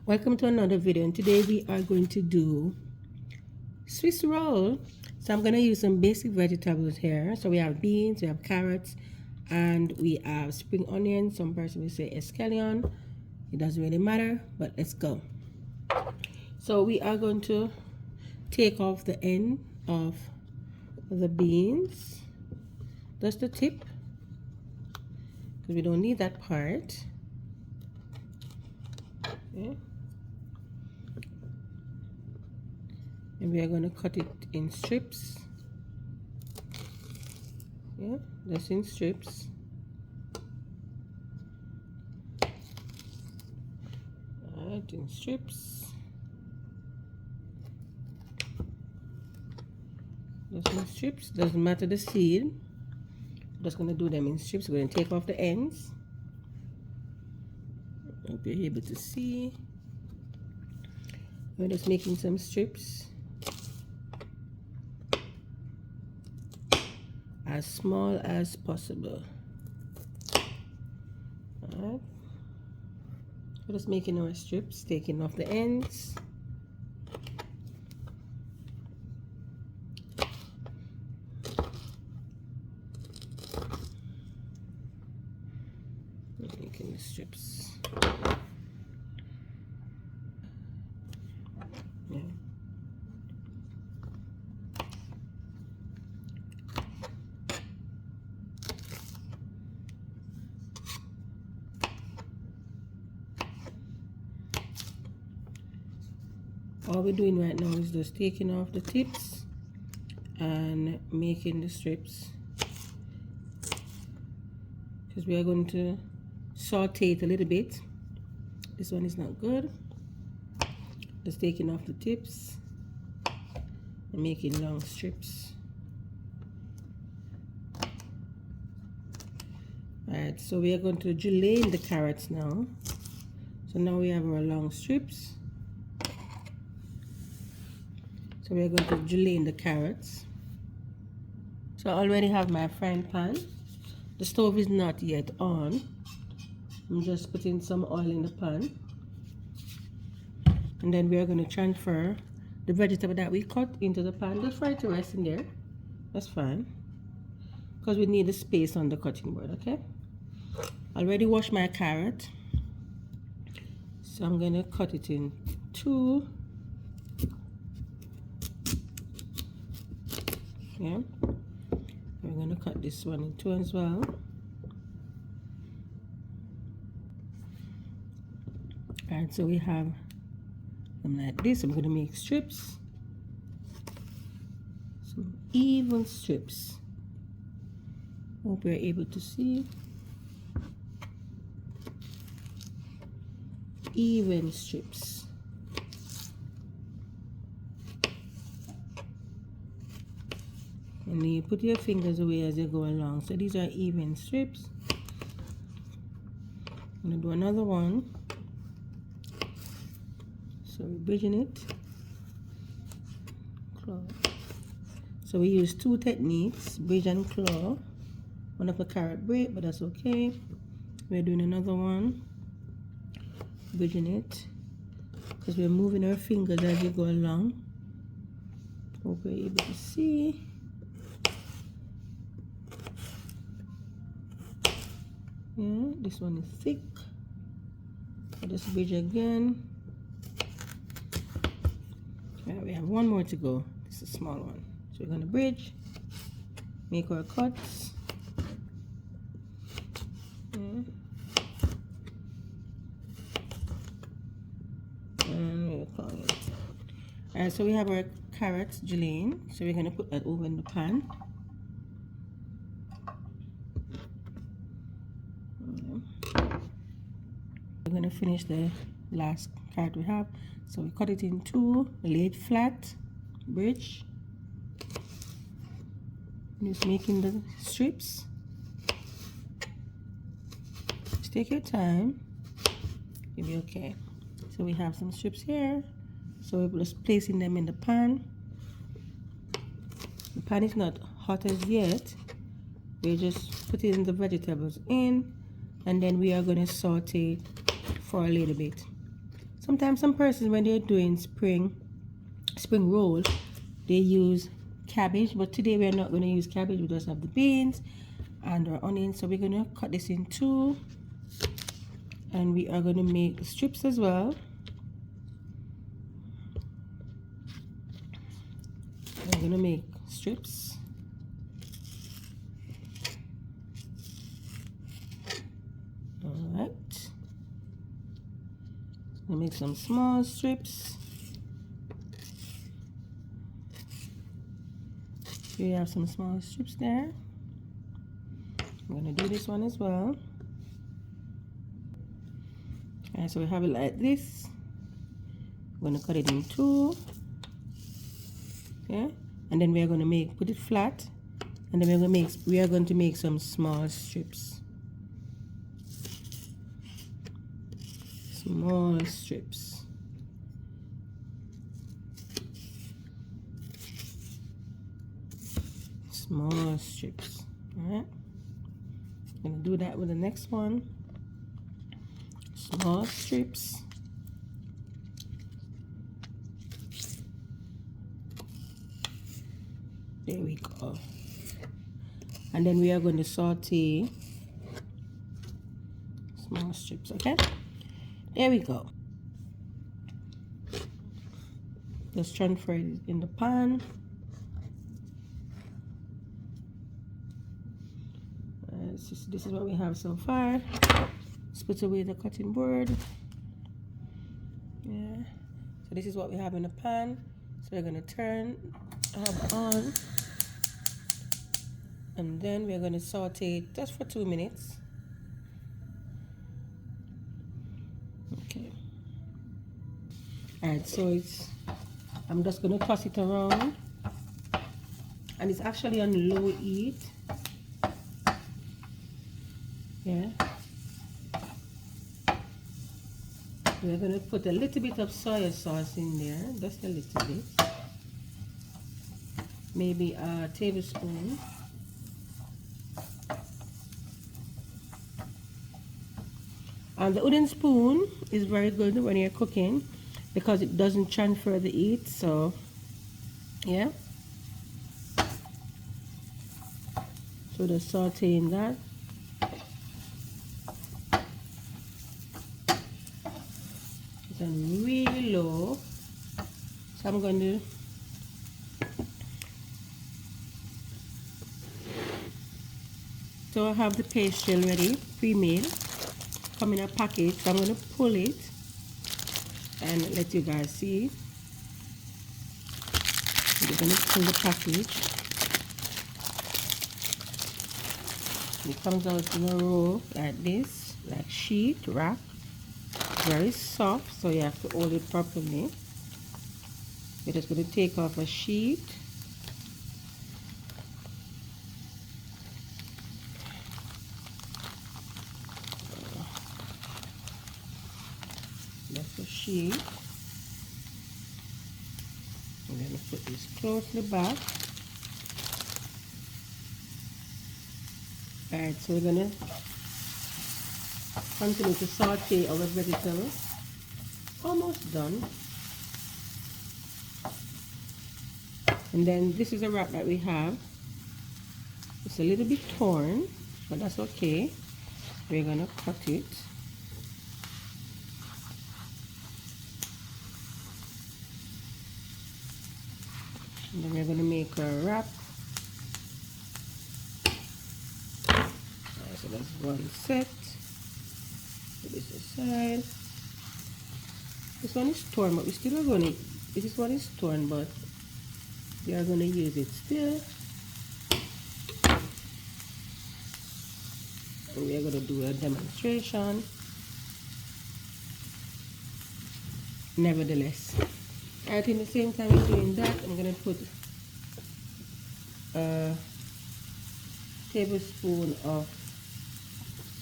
Welcome to another video, and today we are going to do Swiss roll. So I'm going to use some basic vegetables here. So we have beans, we have carrots, and we have spring onion. Some person will say escallion. It doesn't really matter, but let's go. So we are going to take off the end of the beans, just the tip, because we don't need that part. Okay. And we are going to cut it in strips. Yeah, that's in strips. Alright, in strips. That's in strips. Doesn't matter the seed. I'm just going to do them in strips. We're going to take off the ends. Hope you're able to see. We're just making some strips. As small as possible. Alright. We're just making our strips, taking off the ends. Making the strips. Yeah. All we're doing right now is just taking off the tips and making the strips, because we are going to saute it a little bit. This one is not good. Just taking off the tips and making long strips. Alright, so we are going to julienne the carrots now. So now we have our long strips. So we are going to julienne the carrots. So I already have my frying pan. The stove is not yet on. I'm just putting some oil in the pan. And then we are going to transfer the vegetable that we cut into the pan. Just fry it to rest in there. That's fine, because we need the space on the cutting board, okay? I already washed my carrot. So I'm going to cut it in two. Yeah. We're going to cut this one in two as well. Alright, so we have them like this. I'm going to make strips. Some even strips. Hope you're able to see. Even strips. And you put your fingers away as you go along. So these are even strips. I'm going to do another one. So we're bridging it. Claw. So we use two techniques, bridge and claw. One of the carrot break, but that's okay. We're doing another one, bridging it, because we're moving our fingers as we go along. Hope you're able to see. Yeah, this one is thick. I'll just bridge again. Right, we have one more to go. This is a small one. So we're going to bridge, make our cuts. Yeah. And we're calling it. Alright, so we have our carrots julienne. So we're going to put that over in the pan. We're going to finish the last carrot we have. So we cut it in two, lay it flat, bridge. Just making the strips. Just take your time. You'll be okay. So we have some strips here. So we're just placing them in the pan. The pan is not hot as yet. We're just putting the vegetables in, and then we are going to saute for a little bit. Sometimes some persons, when they're doing spring roll, they use cabbage, but today we're not going to use cabbage. We just have the beans and our onions. So we're going to cut this in two, and we are going to make strips as well. I'm going to make strips. Alright, I'm going to make some small strips. Here we have some small strips there. I'm going to do this one as well. Alright, so we have it like this. I'm going to cut it in two. Okay, and then we are going to put it flat, and then we are going to make some small strips. Small strips. Small strips. Alright. I'm going to do that with the next one. Small strips. There we go. And then we are going to saute small strips, okay? There we go. Just transfer it in the pan. This is what we have so far. Let's put away the cutting board. Yeah. So this is what we have in the pan. So we're going to turn on. And then we're going to saute it just for 2 minutes. Okay. Alright, so I'm just going to toss it around. And it's actually on low heat. Yeah. We're going to put a little bit of soy sauce in there, just a little bit. Maybe a tablespoon. And the wooden spoon is very good when you're cooking because it doesn't transfer the heat. So, yeah. So just sauteing that. It's on really low. So I'm going to I have the pastry already pre-made. Come in a package, so I'm going to pull it and let you guys see. We're going to pull the package. It comes out in a roll like this, like sheet wrap. Very soft, so you have to hold it properly. We're just going to take off a sheet. That's the sheet. I'm going to put this closely back. Alright, so we're going to continue to saute our vegetables. Almost done. And then this is a wrap that we have. It's a little bit torn, but that's okay. We're going to cut it. And then we're going to make a wrap. So that's one set. Put this aside. This one is torn, but we still are going to. This one is torn, but we are going to use it still. And we are going to do a demonstration. Nevertheless. At the same time we're doing that, I'm going to put a tablespoon of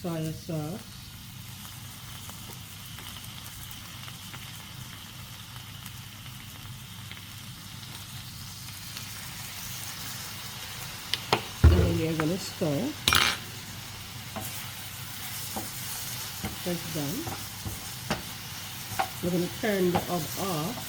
soy sauce. And then we are going to stir. That's done. We're going to turn the hob off.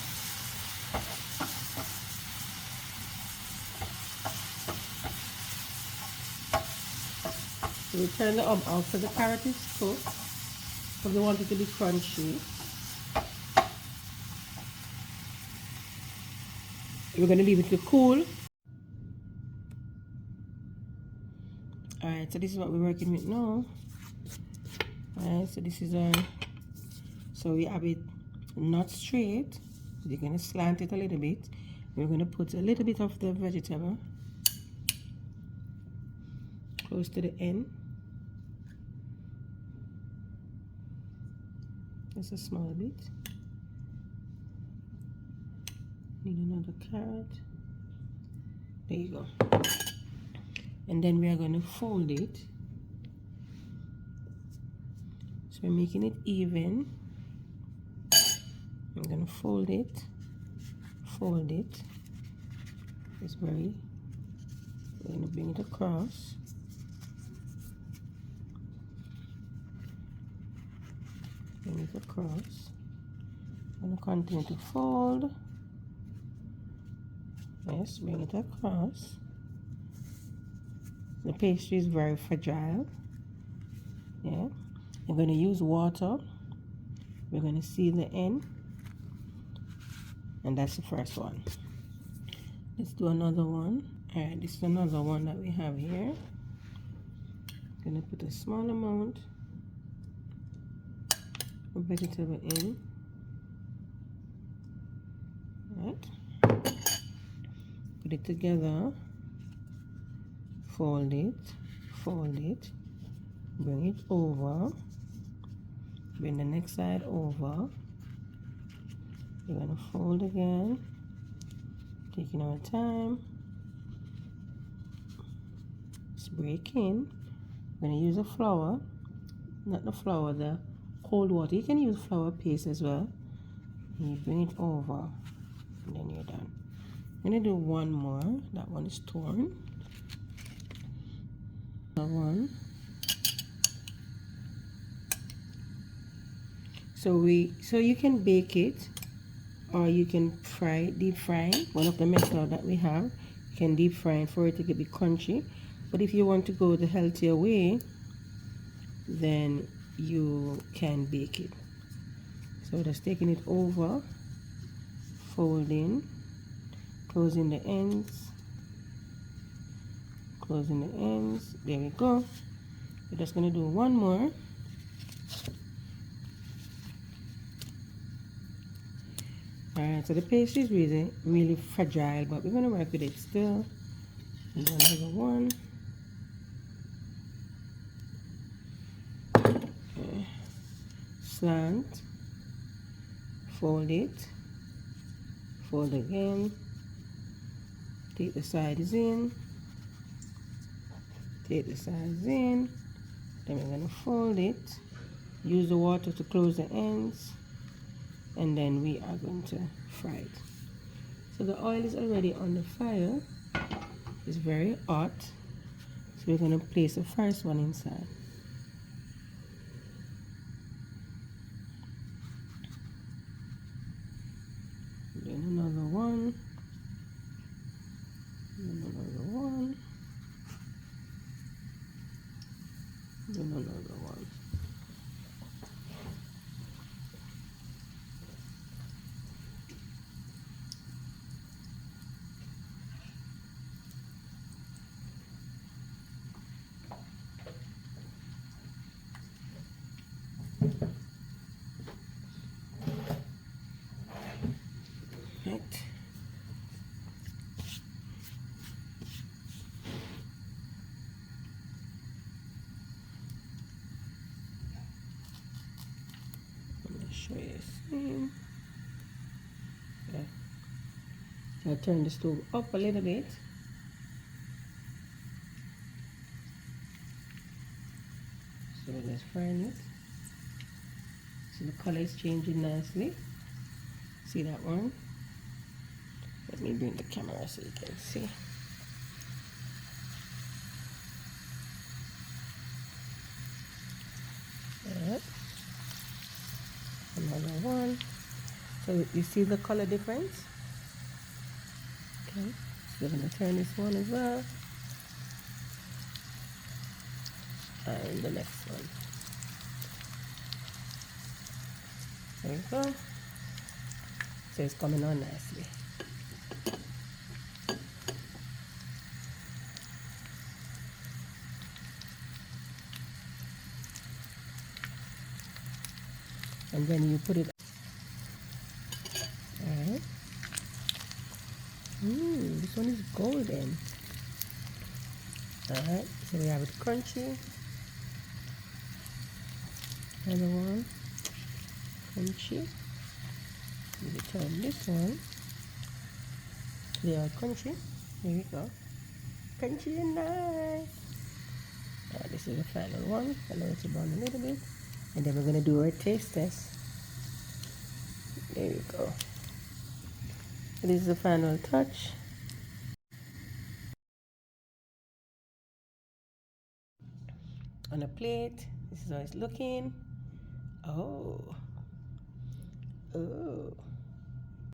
So we turn the hob off so the carrot is cooked, because we want it to be crunchy. We're going to leave it to cool. Alright, so this is what we're working with now. Alright, so this is our, so we have it not straight. So you're going to slant it a little bit. We're going to put a little bit of the vegetable close to the end. Just a small bit. Need another carrot. There you go. And then we are going to fold it. So we're making it even. I'm going to fold it. It's very, we're going to bring it across. Bring it across. I'm going to continue to fold. Yes, bring it across. The pastry is very fragile. Yeah. I'm going to use water. We're going to seal the end. And that's the first one. Let's do another one. Alright, this is another one that we have here. I'm going to put a small amount of vegetable in. Alright. Put it together. Fold it. Bring it over. Bring the next side over. We're going to fold again. Taking our time. Just break in. We're going to use a flour. Not the flour, the cold water. You can use flour paste as well. And you bring it over. And then you're done. I'm going to do one more. That one is torn. Another one. So you can bake it, or you can deep fry. One of the methods that we have, you can deep fry for it to be crunchy. But if you want to go the healthier way, then you can bake it. So just taking it over, folding, closing the ends, there we go. We're just going to do one more. Alright, so the pastry is really fragile, but we're going to work with it still. And do another one. Okay. Slant, fold it, fold again, take the sides in, then we're going to fold it, use the water to close the ends, and then we are going to fry it. So the oil is already on the fire. It's very hot, so we're going to place the first one inside. Then another one, then another one, then another one. Right. I'm going to show you the same. Okay. So I turn the stove up a little bit. So let's fry it. So the color is changing nicely. See that one? Let me bring the camera so you can see. Yep. Another one. So you see the color difference? Okay, so I'm going to turn this one as well. And the next one. There you go. So it's coming on nicely. And then you put it. Alright. This one is golden. Alright, so we have it crunchy. Another one. Crunchy. We turn this one. They are crunchy. Here we go. Crunchy and nice. This is the final one. Allow it to brown a little bit. And then we're going to do our taste test. There you go. This is the final touch. On a plate. This is how it's looking. Oh.